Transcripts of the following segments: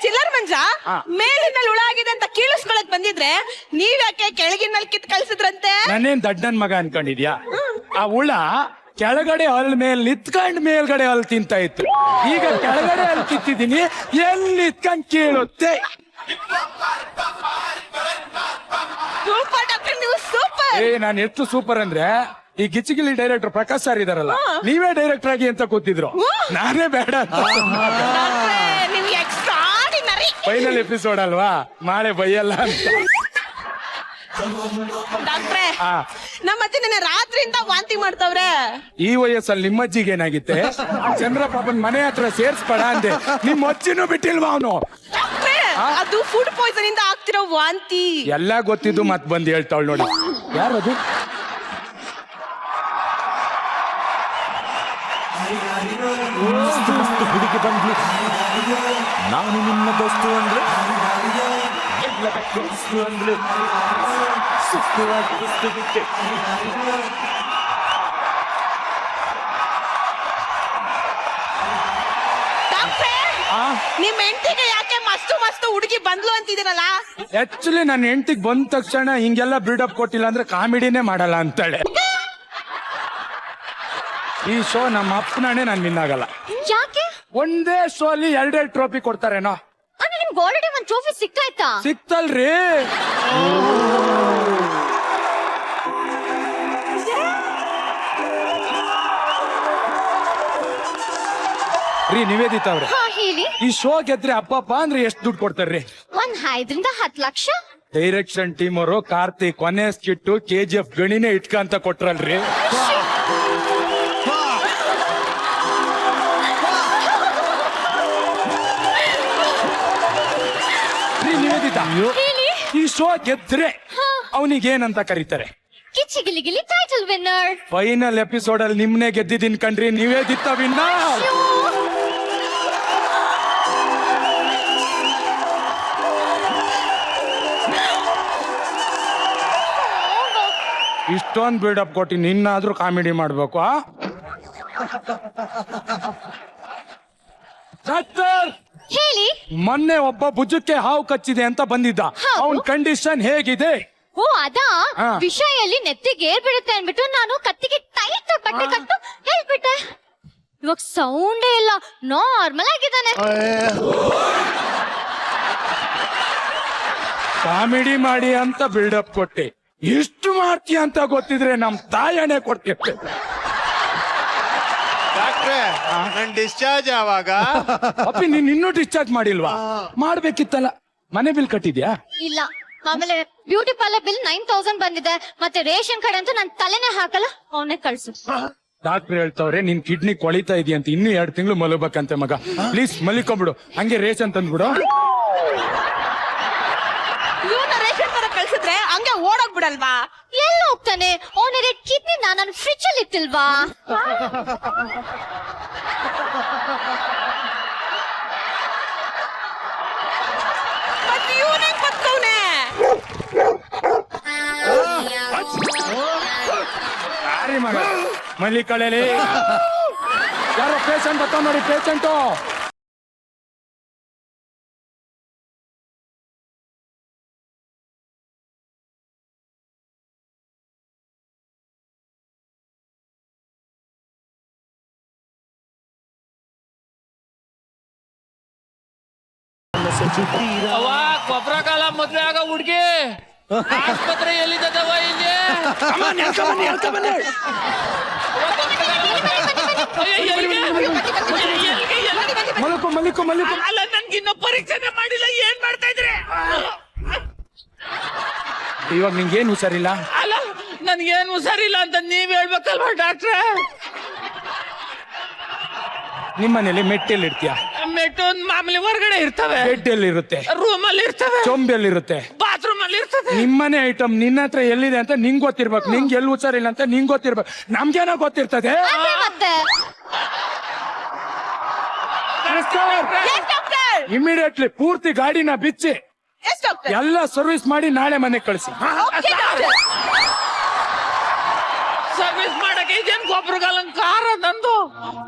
ಚಿಲ್ಲರ್ ಮಂಜ ಮೇಲಿನಲ್ಲಿ ಹುಳ ಆಗಿದೆ ಅಂತ ಕೀಳಿಸ್ಕೊಳಕ್ ಬಂದಿದ್ರೆ ನೀವ್ಯಾಕೆ ಕೆಳಗಿನಲ್ಲಿ ಕಿತ್ ಕಳ್ಸಿದ್ರಂತೆ? ನಾನೇನ್ ದಡ್ಡನ್ ಮಗ ಅನ್ಕೊಂಡಿದ್ಯಾ? ಆ ಹುಳ ಕೆಳಗಡೆ ಹಲ್ ಮೇಲ್ ನಿತ್ಕೊಂಡ್ ಮೇಲ್ಗಡೆ ಹಲ್ ತಿಂತ ಇತ್ತು. ಈಗ ಕೆಳಗಡೆ ಹಲ್ ಕಿತ್ತಿದೀನಿ, ಎಲ್ಲಿ ನಿತ್ಕೊಂಡ್ ಕೀಳುತ್ತೆ. ಸೂಪರ್ ಡಾಕ್ಟರ್, ನೀವು ಸೂಪರ್. ನಾನು ಎಷ್ಟು ಸೂಪರ್ ಅಂದ್ರೆ ಈ ಗಿಚ್ಚಿಗಿಲಿ ಡೈರೆಕ್ಟರ್ ಪ್ರಕಾಶ್ ಸರ್ ಇದಾರಲ್ಲ, ನೀವೇ ಡೈರೆಕ್ಟರ್ ಆಗಿ ಅಂತ ಕೂತಿದ್ರು. ನಾನೇ ಬೇಡ ಅಂತ. ನೀವು ಎಕ್ಸ್ಟ್ರಾರ್ಡಿನರಿ. ಫೈನಲ್ ಎಪಿಸೋಡ್ ಅಲ್ವಾ, ನಾಳೆ ಬೈಯಲ್ಲ ಅಂತ. ಡಾಕ್ಟ್ರೆ, ನಮ್ಮ ಅಜ್ಜಿ ನೆನ್ನೆ ರಾತ್ರಿಯಿಂದ ವಾಂತಿ ಮಾಡ್ತವ್ರೆ. ಈ ವಯಸ್ಸಲ್ಲಿ ನಿಮ್ಮಜ್ಜಿಗೆ ಏನಾಗಿತ್ತೆ? ಚಂದ್ರ ಪಾಪನ್ ಮನೆ ಹತ್ರ ಸೇರ್ಸ್ಬೇಡ ಅಂದೆ, ನಿಮ್ಮ ಅಜ್ಜಿನೂ ಬಿಟ್ಟಿಲ್ವಾ ಅವನು? ಅದು ಫುಡ್ ಪಾಯ್ಸನ್ ಇಂದ ಆಗ್ತಿರೋ ವಾಂತಿ. ಎಲ್ಲ ಗೊತ್ತಿದ್ದು ಮತ್ ಬಂದು ಹೇಳ್ತಾವಳು ನೋಡಿ. ಯಾರದು? ಹುಡುಗಿ ಬಂದ್ಲು. ನಾನು ನಿನ್ನ ದೋಸ್ತು ಅಂದ್ರೆ ಅಂದ್ರೆ ನಿಮ್ ಹೆಂಡತಿಗೆ ಯಾಕೆ ಮಸ್ತು ಮಸ್ತು ಹುಡುಗಿ ಬಂದ್ಲು ಅಂತಿದ್ದೀರಲ್ಲ? ಆಕ್ಚುಲಿ ನನ್ನ ಹೆಂಡತಿಗೆ ಬಂದ ತಕ್ಷಣ ಹಿಂಗೆಲ್ಲ ಬಿಲ್ಡಪ್ ಕೊಟ್ಟಿಲ್ಲ ಅಂದ್ರೆ ಕಾಮಿಡಿನೇ ಮಾಡಲ್ಲ ಅಂತಾಳೆ. ಈ ಶೋ ನಮ್ಮ ಅಪ್ಪನೇ ನಾನು ವಿನ್ ಆಗಲ್ಲ. ಯಾಕೆ? ಒಂದೇ ಶೋ ಅಲ್ಲಿ 2 ಟ್ರೋಫಿ ಕೊಡ್ತಾರೇನೋ. ನಿಮ್ಗೆ ಆಲ್ರೆಡಿ ಒಂದು ಟ್ರೋಫಿ ಸಿಕ್ತಾಯ್ತಾ? ಸಿಕ್ತಲ್ರಿ. ರೀ ನಿವೇದಿತಾ ಅವ್ರೆ, ಹೇಳಿ. ಈ ಶೋ ಗೆದ್ರೆ ಅಪ್ಪಪ್ಪ ಅಂದ್ರೆ ಎಷ್ಟು ದುಡ್ಡು ಕೊಡ್ತಾರ್ರಿ? 5 ರಿಂದ 10 ಲಕ್ಷ. ಡೈರೆಕ್ಷನ್ ಟೀಮ್ ಅವರು ಕಾರ್ತಿಕ್ ಕೊನೆ ಸ್ಕಿಟ್ಟು KGF ಗಣಿನೇ ಇಟ್ಕಂತ ಕೊಟ್ರಲ್ರಿ. ನಿವೇದಿತಾ, ಈ ಶೋ ಗೆದ್ರೆ ಅವನಿಗೇನಂತ ಕರೀತಾರೆ? ಕಿಚ್ಚಿಗಿಲಿಗಿಲಿ ಟೈಟಲ್ ವಿನ್ನರ್. ಫೈನಲ್ ಎಪಿಸೋಡ್ ಅಲ್ಲಿ ನಿಮ್ನೆ ಗೆದ್ದಿದ್ದೀನಿ ಕಣ್ರಿ, ನಿವೇದಿತಾ ವಿನ್ನರ್. ಇಷ್ಟೊಂದು ಬಿಲ್ಡಪ್ ಕೊಟ್ಟು ನಿನ್ನಾದ್ರೂ ಕಾಮಿಡಿ ಮಾಡ್ಬೇಕು. ಡಾಕ್ಟರ್ ಹೇಳಿ. ಮೊನ್ನೆ ಒಬ್ಬ ಭುಜಕ್ಕೆ ಹಾವು ಕಚ್ಚಿದೆ ಅಂತ ಬಂದಿದ್ದ, ಅವನ್ ಕಂಡೀಷನ್ ಹೇಗಿದೆ? ಓ ಅದಾ, ವಿಷಯಲ್ಲಿ ನೆತ್ತಿಗೆ ಏರ್ಬಿಡುತ್ತೆ ಅನ್ಬಿಟ್ಟು ನಾನು ಕತ್ತಿಗೆ ಟೈಟ್ ಬಟ್ಟೆ ಕಟ್ಟು ಹೇಳ್ಬಿಟ್ಟೆ. ಇವಾಗ ಸೌಂಡೇ ಇಲ್ಲ, ನಾರ್ಮಲ್ ಆಗಿದ್ದಾನೆ. ಕಾಮಿಡಿ ಮಾಡಿ ಅಂತ ಬಿಲ್ಡಪ್ ಕೊಟ್ಟೆ, ಎಷ್ಟು ಮಾಡ್ತೀಯ ಅಂತ ಗೊತ್ತಿದ್ರೆ ನಮ್ ತಾಯಣೆ ಕೊಡ್ತಿರ್ತೆ. ಡಾಕ್ಟ್ರೆ, ನನ್ ಡಿಸ್ಚಾರ್ಜ್ ಯಾವಾಗ? ಅಪ್ಪಿ ನೀನ್ ಇನ್ನೂ ಡಿಸ್ಚಾರ್ಜ್ ಮಾಡಿಲ್ವಾ? ಮಾಡ್ಬೇಕಿತ್ತಲ್ಲ. ಮನೆ ಬಿಲ್ ಕಟ್ಟಿದ್ಯಾ? ಇಲ್ಲ. ಆಮೇಲೆ ಬ್ಯೂಟಿ ಪಾರ್ಲರ್ ಬಿಲ್ 9000 ಬಂದಿದೆ. ಮತ್ತೆ ರೇಷನ್ ಕಾರ್ಡ್ ಅಂತೂ ನನ್ ತಲೆನೇ ಹಾಕಲ್ಲ, ಅವನೇ ಕಳ್ಸು. ಡಾಕ್ಟರ್ ಹೇಳ್ತಾವ್ರೆ ನಿನ್ ಕಿಡ್ನಿ ಕೊಳಿತಾ ಇದೆಯಂತ, ಇನ್ನೂ 2 ತಿಂಗಳು ಮಲಗಬೇಕಂತೆ ಮಗ. ಪ್ಲೀಸ್ ಮಲಿಕೊಂಡ್ಬಿಡು, ಹಂಗೆ ರೇಷನ್ ತಂದ್ಬಿಡು. ಇವನ ರೇಷನ್ ತರ ಕಳ್ಸಿದ್ರೆ ಹಂಗೆ ಓಡೋಗ್ಬಿಡಲ್ವಾ? ಎಲ್ಲ ಹೋಗ್ತಾನೆ? ಅವನಿಗೆ ಕಿಡ್ನಿ ನಾನು ಫ್ರಿಜ್ ಅಲ್ಲಿ ಇಟ್ಟಿಲ್ವಾ? ಮತ್ತೆ ಇವನೇ ಬದುಕವ್ನೆ. ಯಾರಿ ಮಗ ಮಲಿ ಕಳೆಲಿ? ಯಾರೋ ಪೇಷಂಟ್ ಬತ್ತ ನೋಡಿ, ಪೇಷಂಟು. ಗೊಬ್ಬರ ಕಾಲ ಮದ್ವೆ ಆಗ ಹುಡ್ಗಿ ಆಸ್ಪತ್ರೆ ಎಲ್ಲಿದ್ದವ ಇಲ್ಲಿ? ಮಲಿಕು ಮಲಿಕು ಮಲಿಕು. ಅಲ್ಲ, ನನ್ಗಿನ್ನೂ ಪರೀಕ್ಷೆನೆ ಮಾಡಿಲ್ಲ, ಏನ್ ಮಾಡ್ತಾ ಇದ್ರೆ? ಇವಾಗ ನಿಂಗೇನು ಹುಷಾರಿಲ್ಲ? ಅಲ್ಲ, ನನ್ಗೇನು ಹುಷಾರಿಲ್ಲ ಅಂತ ನೀವ್ ಹೇಳ್ಬೇಕಲ್ವಾ ಡಾಕ್ಟ್ರೆ? ನಿಮ್ಮನೇಲಿ ಮೆಟ್ಟೆಲ್ಲಿ ಇರ್ತೀಯ? ಮೆಟ್ಟು ಮಾಮೂಲಿ ಹೊರಗಡೆ ಇರ್ತವೆ, ಬೆಡ್ ಎಲ್ಲಿ ಇರುತ್ತೆ? ರೂಮ್ ಅಲ್ಲಿ ಇರ್ತವೆ, ಚೊಂಬೆಲ್ಲಿ ಇರುತ್ತೆ, ಬಾತ್ರೂಮ್ ಅಲ್ಲಿ ಇರ್ತದೆ. ನಿಮ್ಮನೆ ಐಟಮ್ ನಿನ್ನ ಹತ್ರ ಎಲ್ಲಿದೆ ಅಂತ ನಿಂಗ್ ಗೊತ್ತಿರ್ಬೇಕು, ನಿಂಗೆ ಎಲ್ಲಿ ಹುಷಾರಿಲ್ಲ ಅಂತ ನಿಂಗ್ ಗೊತ್ತಿರ್ಬೇಕು. ನಮ್ಗೇನೋ ಗೊತ್ತಿರ್ತದೆ. ಮತ್ತೆ ಇಮಿಡಿಯೇಟ್ಲಿ ಪೂರ್ತಿ ಗಾಡಿನ ಬಿಚ್ಚಿ ಎಲ್ಲ ಸರ್ವಿಸ್ ಮಾಡಿ ನಾಳೆ ಮನೆಗೆ ಕಳಿಸಿ. ಸರ್ವಿಸ್ ಮಾಡಕ್ಕೆ ಇದೇನ್ ಗೊಬ್ಬರ ಕಾರ ನಂದು.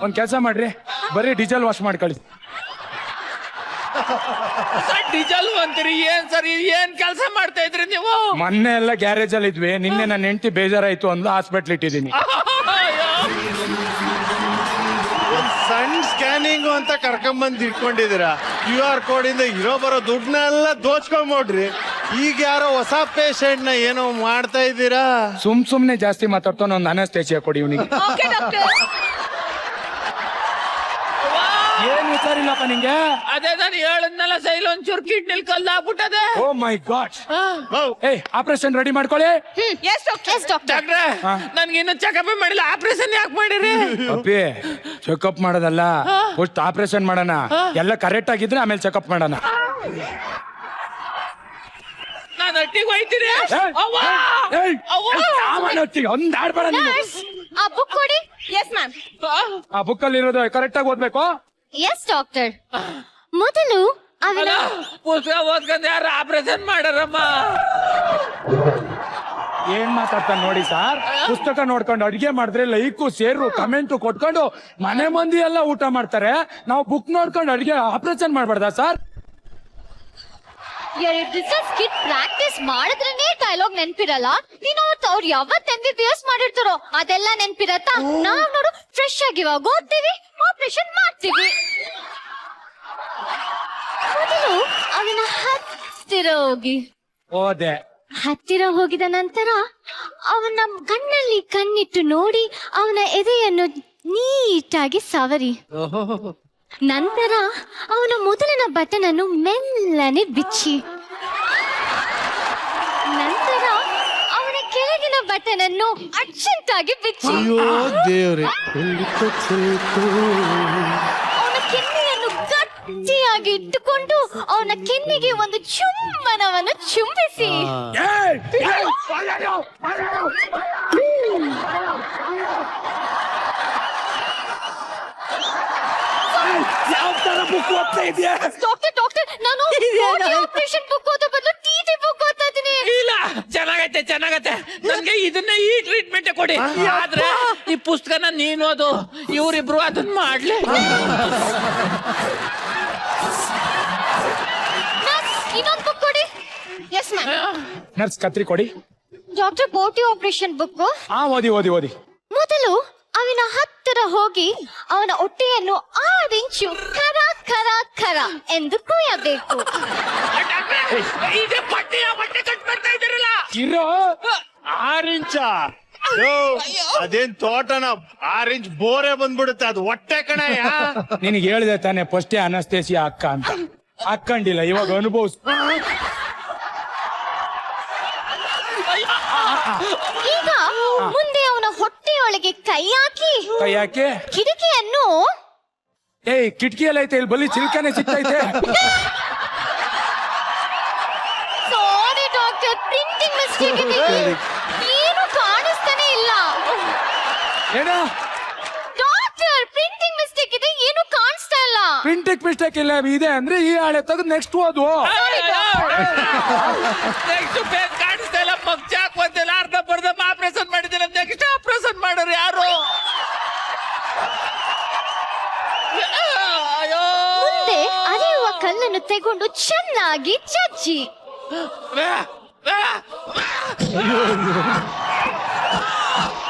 ಒಂದ್ ಕೆಲಸ ಮಾಡ್ರಿ, ಬರೀ ಡೀಸೆಲ್ ವಾಶ್ ಮಾಡಿ ಕಳಿಸಿ. ಸರ್ ಡೀಸೆಲ್ ಅಂತೀರಿ ಏನ್ ಸರ್ ಏನ್ ಕೆಲಸ ಮಾಡ್ತಾ ಇದ್ರಿ ನೀವು? ಮೊನ್ನೆ ಎಲ್ಲ ಗ್ಯಾರೇಜ್ ಅಲ್ಲಿ ಇದ್ವಿ, ನಿನ್ನೆ ನನ್ನ ಹೆಂಡತಿ ಬೇಜಾರಾಯ್ತು ಅಂದು ಹಾಸ್ಪಿಟ್ಲ್ ಇಟ್ಟಿದ್ದೀನಿ. ಸಣ್ಣ ಸ್ಕ್ಯಾನಿಂಗ್ ಅಂತ ಕರ್ಕೊಂಬಂದ್ ಇಟ್ಕೊಂಡಿದ್ದೀರಾ. QR ಕೋಡ್ ಇಂದ ಇರೋ ಬರೋ ದುಡ್ಡನ್ನೆಲ್ಲ ದೋಚ್ಕೊಂಡ್ಬಿಡ್ರಿ. ಈಗ ಯಾರೋ ಹೊಸ ಪೇಷಂಟ್ ನ ಏನೋ ಮಾಡ್ತಾ ಇದ್ದೀರಾ. ಸುಮ್ನೆ ಜಾಸ್ತಿ ಮಾತಾಡ್ತಾನೆ, ಒಂದು ಅನಸ್ತೇಶಿಯಾ ಕೊಡಿ ಇವನಿಗೆ. Okay doctor. ಏನ್ ವಿಚಾರಿಲ್ಲಪ್ಪ ನಿಂಗೆ? ಅದೇ ನಾನು ಹೇಳದ್ನಲ್ಲ ಸೈಲ್ ಒಂಚೂರು ಕಿಡ್ನಿಲ್ ಕಲ್ಲಾಗ್ಬಿಟ್ಟದೆ. Oh my god. ಏಯ್ ಆಪರೇಷನ್ ರೆಡಿ ಮಾಡ್ಕೊಳ್ಳಿ. Yes doctor. ಡಾಕ್ಟ್ರೆ ನನ್ಗೆ ಇನ್ನು ಚೆಕಪ್ ಮಾಡಿಲ್ಲ, ಆಪರೇಷನ್ ಯಾಕೆ ಮಾಡಿರಿ? ಅಪ್ಪಿ ಚೆಕಪ್ ಮಾಡೋದಲ್ಲ, ಫಸ್ಟ್ ಆಪರೇಷನ್ ಮಾಡೋಣ. ಎಲ್ಲ ಕರೆಕ್ಟ್ ಆಗಿದ್ರೆ ಆಮೇಲೆ ಚೆಕಪ್ ಮಾಡೋಣ. ನಾನು ಹಟ್ಟಿಗೆ ಹೋಯ್ತೀನಿ. ಒಂದ್ ಆಡ್ಬೇಡ ನೀನು. ಆ ಬುಕ್ ಕೊಡಿ. Yes ma'am. ಆ ಬುಕ್ ಅಲ್ಲಿ ಇರೋದು ಕರೆಕ್ಟ್ ಆಗಿ ಓದ್ಬೇಕು. Yes doctor. ಮೊದಲು ಅವನ ಪುಸ್ತಕ ಓದ್ಕೊಂಡು ಯಾರು ಆಪರೇಷನ್ ಮಾಡಾರಮ್ಮ? ಏನ್ ಮಾತಾಡ್ತಾನೆ ನೋಡಿ ಸರ್. ಪುಸ್ತಕ ನೋಡ್ಕೊಂಡು ಅಡಿಗೆ ಮಾಡಿದ್ರೆ ಲೈಕು ಸೇರು ಕಮೆಂಟು ಕೊಟ್ಕೊಂಡು ಮನೆ ಮಂದಿ ಎಲ್ಲ ಊಟ ಮಾಡ್ತಾರೆ. ನಾವು ಬುಕ್ ನೋಡ್ಕೊಂಡು ಅಡಿಗೆ ಆಪರೇಷನ್ ಮಾಡ್ಬಾರ್ದಾ ಸರ್? ರಿಸರ್ಚ್ ಕಿಟ್ ಪ್ರಾಕ್ಟೀಸ್ ಮಾಡಿದ್ರೇನೆ ಡೈಲಾಗ್ ನೆನ್ಪಿರಲ್ಲ. ನೀನು ಅವ್ರು ಯಾವತ್ MBBS ಮಾಡಿರ್ತಾರೋ ಅದೆಲ್ಲ ನೆನ್ಪಿರತ್ತಾ? ನಾವ್ ನೋಡು ಫ್ರೆಶ್ ಆಗಿ ಇವಾಗ ಓದ್ತೀವಿ, ಆಪರೇಷನ್ ಮಾಡ್ತೀವಿ. ಮೊದಲು ಅವನ ಹತ್ತಿರ ಹೋಗಿ ಓದೆ. ಹತ್ತಿರ ಹೋಗಿದ ನಂತರ ಅವನ ಕಣ್ಣಲ್ಲಿ ಕಣ್ಣಿಟ್ಟು ನೋಡಿ ಅವನ ಎದೆಯನ್ನು ನೀಟಾಗಿ ಸವರಿ. ನಂತರ ಅವನ ಮೊದಲಿನ ಬಟನ್ ಅನ್ನು ಮೆಲ್ಲನೆ ಬಿಚ್ಚಿ, ನಂತರ ಅವನ ಕೆಳಗಿನ ಬಟನ್ ಅನ್ನು ಅರ್ಜೆಂಟ್ ಆಗಿ ಬಿಚ್ಚಿ, ಅಯ್ಯೋ ದೇವ್ರೆ. ಅವನ ಕೆನ್ನೆಯನ್ನು ಗಟ್ಟಿಯಾಗಿ ಇಟ್ಟುಕೊಂಡು ಅವನ ಕೆನ್ನೆಗೆ ಒಂದು ಚುಂಬನವನ್ನು ಚುಂಬಿಸಿ, ಯಾವ ತರ ಬುಕ್ ಓದ್ತಾ ಇದೆಯಾ? ಡಾಕ್ಟರ್ ನಾನು ಆಪರೇಷನ್ ಬುಕ್ ಓದೋ ಬದಲು TT ಬುಕ್ ಓದ್ತಾ ಇದ್ದೀನಿ. ಇಲ್ಲ ಚೆನ್ನಾಗತ್ತೆ. ನನ್ಗೆ ಇದನ್ನ ಈ ಟ್ರೀಟ್ಮೆಂಟ್ ಕೊಡಿ. ಆದ್ರೆ ಈ ಪುಸ್ತಕನ ನೀನ್ ಓದು, ಇವ್ರಿಬ್ರು ಅದನ್ನ ಮಾಡ್ಲಿ. ಇನ್ನೊಂದು ಬುಕ್ ಕೊಡಿ. Yes ma'am. ನರ್ಸ್ ಕತ್ರಿ ಕೊಡಿ. ಡಾಕ್ಟರ್ ಬೋಟಿ ಆಪರೇಷನ್ ಬುಕ್. ಓದಿ. ಮೊದಲು ಅವನ ಹತ್ತಿರ ಹೋಗಿ ಅವನ ಹೊಟ್ಟೆಯನ್ನು 6 ಇಂಚು ಖರ ಖರ ಖರ ಎಂದು ಕುಯ್ಯಬೇಕು. ಇದೆ ಬಟ್ಟೆ ಕಟ್ ಮಾಡ್ತಾ ಇದ್ದೀರಲ್ಲ. ಇರೋ 6 ಇಂಚ ಅದೇನ್ ತೋಟನ 6 ಇಂಚ್ ಬೋರೆ ಬಂದ್ಬಿಡುತ್ತೆ. ಅದು ಹೊಟ್ಟೆ ಕಣಯ್ಯ. ನಿನಗೆ ಹೇಳಿದೆ ತಾನೆ ಫಸ್ಟೇ ಅನಸ್ತೇಶಿಯಾ ಅಕ್ಕ ಅಂತ. ಹಾಕೊಂಡಿಲ್ಲ, ಇವಾಗ ಅನುಭವಿಸ್. ಈಗ ಮುಂದೆ ಅವನ ಹೊಟ್ಟೆಯೊಳಗೆ ಕೈ ಯಾಕೆ ಕಿಟಕಿಯನ್ನು ಏಯ್ ಕಿಟಕಿಯಲ್ಲಿ ಐತೆ, ಇಲ್ಲಿ ಬಲಿ ಚಿಲ್ಕನೆ ಸಿಗ್ತೈತೆ. ಸಾರಿ ಡಾಕ್ಟರ್, ಪ್ರಿಂಟಿಂಗ್ ಮಿಸ್ಟೇಕ್ ಇದೆ. ಏನು ಕಾಣಿಸ್ತಾನೆ ಇಲ್ಲ. ಏನೋ ಡಾಕ್ಟರ್ ಪ್ರಿಂಟಿಂಗ್ ಮಿಸ್ಟೇಕ್ ಇದೆ, ಏನು ಕಾಣಿಸ್ತಾ ಇಲ್ಲ. ಪ್ರಿಂಟಿಂಗ್ ಮಿಸ್ಟೇಕ್ ಇಲ್ಲ ಇದೆ ಅಂದ್ರೆ ಈ ಹಾಳೆ ತೆಗೆದು ನೆಕ್ಸ್ಟ್ ಓದು. ನೆಕ್ಸ್ಟ್ ಪೇಜ್ ಕಾಣಿಸ್ತಾ ಇಲ್ಲ, ಮಗ್ಚಾಕ್ ಬಂದಿಲ್ಲ, ಅರ್ಧ ಬರ್ಧ ಆಪರೇಷನ್ ಮಾಡಿದಿಲ್ಲ. ನೆಕ್ಸ್ಟ್ ಆಪರೇಷನ್ ಮಾಡೋರು ಯಾರು? ಮುಂದೆ ಅರಿಯುವ ಕಲ್ಲನ್ನು ತೆಗೊಂಡು ಚೆನ್ನಾಗಿ ಚಚ್ಚಿ.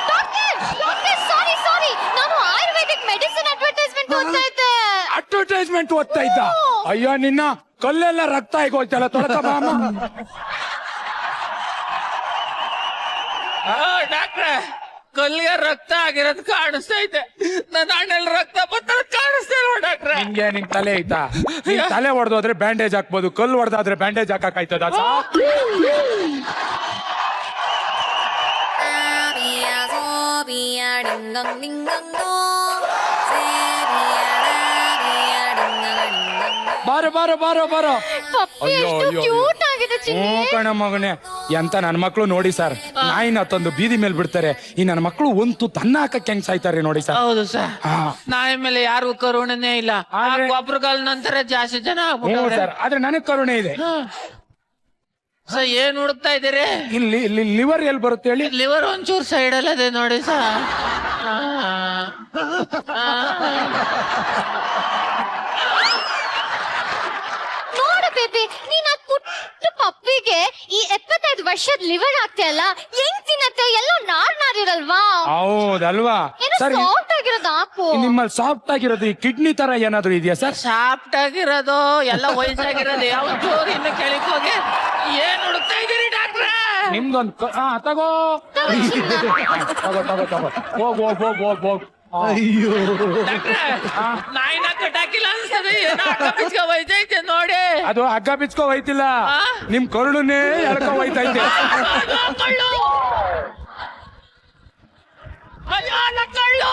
ಡಾಕ್ಟರ್ ಸಾರಿ, ನಾನು ಆಯುರ್ವೇದಿಕ್ ಮೆಡಿಸಿನ್ ಅಡ್ವರ್ಟೈಸ್ಮೆಂಟ್ ಓದ್ತಾ ಇದ್ದೆ. ಅಡ್ವರ್ಟೈಸ್ಮೆಂಟ್ ಓದ್ತಾ ಇದ್ದ? ಅಯ್ಯೋ ನಿನ್ನ ಕಲ್ಲೆಲ್ಲ ರಕ್ತ ಆಗೋಯ್ತಲ್ಲ, ತೊಳಕ ಬಾಮ. ಡಾಕ್ಟ್ರೆ ಕಲ್ಲಿಗೆ ರಕ್ತ ಆಗಿರೋದು ಕಾಣಿಸ್ತಾ ಐತೆ, ನನ್ನ ಹಣ್ಣಲ್ಲಿ ರಕ್ತ ಬರ್ತದ ಕಾಣಿಸ್ತಾ ಇಲ್ಲ ಡಾಕ್ಟ್ರೆ. ನಿನ್ ತಲೆ ಐತಾ? ನಿನ್ ತಲೆ ಹೊಡೆದೋದ್ರೆ ಬ್ಯಾಂಡೇಜ್ ಹಾಕ್ಬೋದು, ಕಲ್ಲು ಹೊಡೆದಾದ್ರೆ ಬ್ಯಾಂಡೇಜ್ ಹಾಕಕ್ಕಾಯ್ತದ? ಬಾರೋ. ಪಪ್ಪಿ ಎಷ್ಟು ಕ್ಯೂಟ್ ಆಗಿದೆ ಚಿನ್ನಿ. ಕಣ ಮಗನೇ, ಎಂತ ನನ್ನ ಮಕ್ಳು ನೋಡಿ ಸರ್, ನಾಯಿನ ತಂದು ಬೀದಿ ಮೇಲೆ ಬಿಡ್ತಾರೆ. ಈ ನನ್ನ ಮಕ್ಳು ಒಂದು ತನ್ನ ಹಾಕಕ್ಕೆ ಹೆಂಗ್ ಸಾಯ್ತಾರೆ ನೋಡಿ ಸರ್. ಹೌದು ಸರ್, ನಾಯಿ ಮೇಲೆ ಯಾರಿಗೂ ಕರುಣೆನೇ ಇಲ್ಲ. ಒಬ್ರುಗಾಲ ನಂತರ ಜಾಸ್ತಿ ಜನ ಆಗ್ಬಿಟ್ಟವ್ರೆ ಸರ್. ಆದ್ರೆ ನನಗ್ ಕರುಣೆ ಇದೆ. ಸರ್ ಏನ್ ಹುಡುಕ್ತಾ ಇದ್ದೀರಿ? ಇಲ್ಲಿ ಲಿವರ್ ಎಲ್ಲಿ ಬರುತ್ತೆ ಹೇಳಿ? ಲಿವರ್ ಒಂಚೂರು ಸೈಡ್ ಅಲ್ಲಿ ಅದೇ ನೋಡಿ ಸರ್. ಅದಲ್ವಾ ಏನು ಸರ್ ಸಾಫ್ಟ್ ಆಗಿರೋದು ಹಾಕು. ನಿಮ್ಮಲ್ಲಿ ಸಾಫ್ಟ್ ಆಗಿರೋದು ಈ ಕಿಡ್ನಿ ತರ ಏನಾದ್ರು ಇದೆಯಾ ಸರ್? ಸಾಫ್ಟ್ ಆಗಿರೋದು ಎಲ್ಲ ವಯಸ್ಸಾಗಿರೋದು ಯಾವ ಜೋರು ಇನ್ನು ಕೆಳಗೆ ಹೋಗಿ ಏನ್ ಹುಡುಕ್ತಾ ಇದೀರಿ ಡಾಕ್ಟ್ರೆ? ನಿಮ್ದೊಂದು ತಗೋ ತಗೋ ತಗೋ ತಗೋ ಹೋಗ್ ಡಾಕ್ಟ್ರೆ, ನಾಯಿನ ಕಟ್ಟಾಕಿಲ್ಲ ಅನ್ಸದೆ ಏನೋ ಅಡ್ಡ ಬಿಚ್ಕೊ ಒಯ್ತೈತೆ ನೋಡಿ. ಅದು ಹಗ್ಗ ಬಿಚ್ಕೋ ಹೋಯ್ತಿಲ್ಲ, ನಿಮ್ ಕರುಳನ್ನೇ ಎಳ್ಕೊ ಹೋಯ್ತೈತೆ. ಅಯ್ಯೋ, ಕಳ್ಳು! ಅಯ್ಯೋ, ನನ್ನ ಕಳ್ಳು!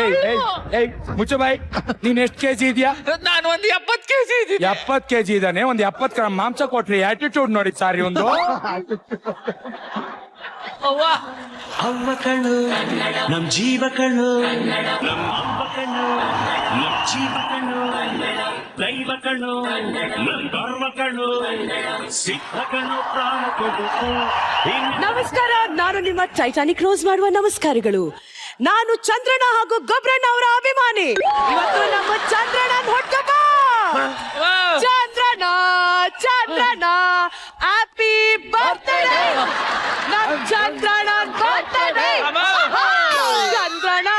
ಏಯ್ ಏಯ್ ಏಯ್ ಮುಚ್ಚ ಬಾಯ್, ನೀನ್ ಎಷ್ಟ್ ಕೆಜಿ ಇದೆಯಾ? ನಾನು ಒಂದು 70 kg ಇದ್ದೀನಿ. 70 ಕೆಜಿ ಇದಾನೆ. ಒಂದ್ 70 ಗ್ರಾಮ್ ಮಾಂಸ ಕೊಟ್ರಿ, ಆಟಿಟ್ಯೂಡ್ ನೋಡಿ ಸಾರಿ ಒಂದು. ಅವ್ವ, ಅವ್ವ ಕಣ್ಣು ನಮ್ ಜೀವ ಕಣ್ಣು, ನಮ್ಮ ಅವ್ವ ಕಣ್ಣು ನಮ್ ಜೀವ ಕಣ್ಣು, ದೈವ ಕಣ್ಣು ನಮ್ ಗರ್ವ ಕಣ್ಣು, ಸಿದ್ಧ ಕಣ್ಣು ಪ್ರಾಣ ಕೊಡುತ್ತು. ನಮಸ್ಕಾರ, ನಾನು ನಿಮ್ಮ ಟೈಟಾನಿಕ್ ರೋಸ್ ಮಾಡುವ ನಮಸ್ಕಾರಗಳು. ನಾನು ಚಂದ್ರನ ಹಾಗೂ ಗೊಬ್ರಣ್ಣ ಅವರ ಅಭಿಮಾನಿ. ಇವತ್ತು ನಮ್ಮ ಚಂದ್ರನ ಹುಟ್ಟುಹಬ್ಬ. ಚಂದ್ರನ ಚಂದ್ರನ ಹ್ಯಾಪಿ ಬರ್ತ್ಡೇ. ನಮ್ಮ ಚಂದ್ರನ ಬರ್ತ್ಡೇ. ಚಂದ್ರನ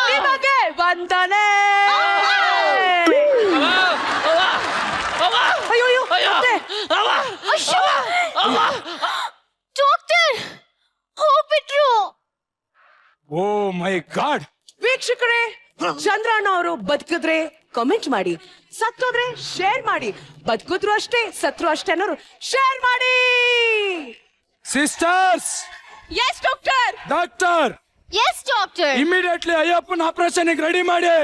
ನಿಮಗೆ ವಂದನೆ. ಅಯ್ಯೋ ಅಯ್ಯೋ, ಮತ್ತೆ? ಡಾಕ್ಟರ್ ಹೋಗ್ಬಿಟ್ರು. ಓ ಮೈ ಗಾಡ್. ವೀಕ್ಷಕರೇ, ಚಂದ್ರಣ್ಣ ಅವರು ಬದುಕಿದ್ರೆ ಕಾಮೆಂಟ್ ಮಾಡಿ, ಸತ್ತೋದ್ರೆ ಶೇರ್ ಮಾಡಿ. ಬದುಕಿದ್ರು ಅಷ್ಟೇ, ಸತ್ರು ಅಷ್ಟೇ ಅನ್ನೋರು ಶೇರ್ ಮಾಡಿ. Sisters, yes doctor. Doctor, yes doctor. Immediately ಅಯ್ಯಪ್ಪನ ಆಪರೇಷನ್ ರೆಡಿ ಮಾಡಿ.